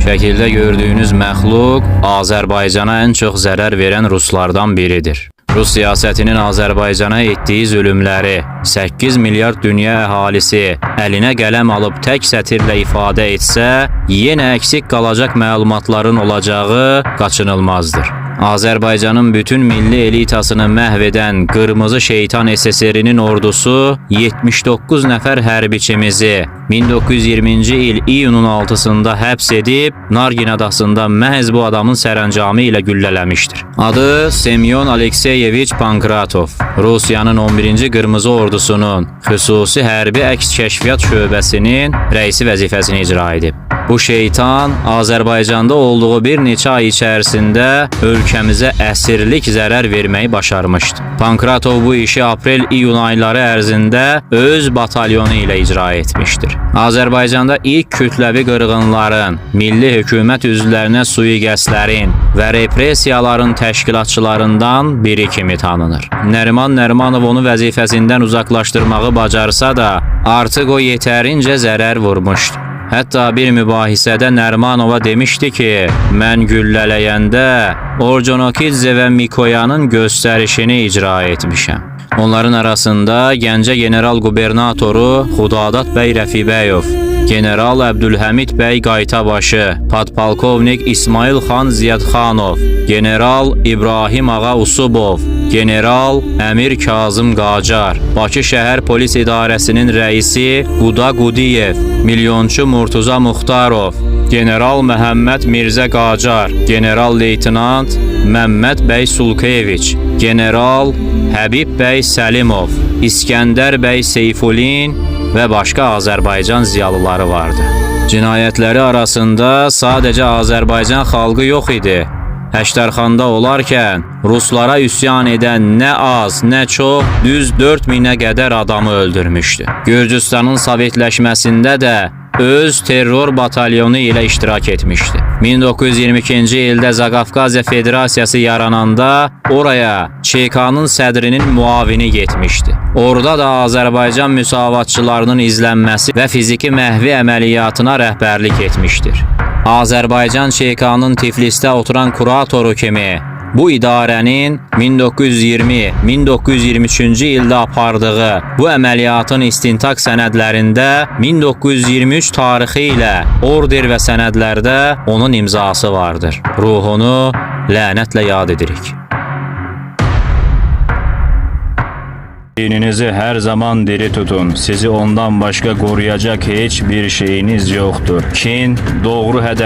Şəkildə gördüyünüz məxluq Azərbaycana ən çox zərər verən ruslardan biridir. Rus siyasətinin Azərbaycana etdiyi zulümləri 8 milyard dünya əhalisi əlinə qələm alıb tək sətirlə ifadə etsə, yenə əksik qalacaq məlumatların olacağı qaçınılmazdır. Azərbaycanın bütün milli elitasını məhv edən qırmızı şeytan SSR-nin ordusu 79 nəfər hərbiçimizi 1920-ci il iyunun 6-sında həbs edib, Nargin adasında məhz bu adamın sərəncamı ilə güllələmişdir. Adı Semyon Alekseyeviç Pankratov. Rusiyanın 11-ci Qırmızı Ordusunun xüsusi hərbi əks kəşfiyyat şöbəsinin rəisi vəzifəsini icra edib. Bu şeytan Azərbaycanda olduğu bir neçə ay içərisində ölkəmizə əsirlik zərər verməyi başarmışdı. Pankratov bu işi aprel-iyun ayları ərzində öz batalyonu ilə icra etmişdir. Azərbaycanda ilk kütləvi qırğınların, milli hökumət üzvlərinə sui-qəsdlərin və repressiyaların təşkilatçılarından biri kimi tanınır. Nəriman Nərimanov onu vəzifəsindən uzaqlaşdırmağı bacarsa da, artıq o yetərincə zərər vurmuşdu. Hətta bir mübahisədə Nərimanova demişdi ki, mən güllələyəndə Orconokidze və Mikoyanın göstərişini icra etmişəm. Onların arasında Gəncə general qubernatoru Xudadat bəy Rəfibəyov, general Əbdülhəmid bəy Qaytabaşı, podpolkovnik İsmail xan Ziyadxanov, general İbrahim ağa Usubov, general Əmir Kazım Qacar, Bakı şəhər polis idarəsinin rəisi Quda Qudiyev, milyonçu Murtuza Muxtarov, general Məhəmməd Mirzə Qacar, general leytinant Məmməd bəy Sulkeviç, general Həbib bəy Səlimov, İskəndər bəy Seyfulin və başqa Azərbaycan ziyalıları vardı. Cinayətləri arasında sadəcə Azərbaycan xalqı yox idi. Həştərxanda olarkən ruslara üsyan edən nə az, nə çox düz 4000-ə qədər adamı öldürmüşdü. Gürcüstanın sovetləşməsində də öz terror batalyonu ilə iştirak etmişdi. 1922-ci ildə Zaqafqaziya Federasiyası yarananda oraya ÇK-nın sədrinin müavini getmişdi. Orada da Azərbaycan müsavatçılarının izlənməsi və fiziki məhvi əməliyyatına rəhbərlik etmişdir. Azərbaycan ÇK-nın Tiflisdə oturan kuratoru kimi bu idarənin 1920-1923-cü ildə apardığı bu əməliyyatın istintaq sənədlərində 1923 tarixi ilə order və sənədlərdə onun imzası vardır. Ruhunu lənətlə yad edirik. Dininizi hər zaman diri tutun. Sizi ondan başqa qoruyacaq heç bir şeyiniz yoxdur. Kin doğru hədəf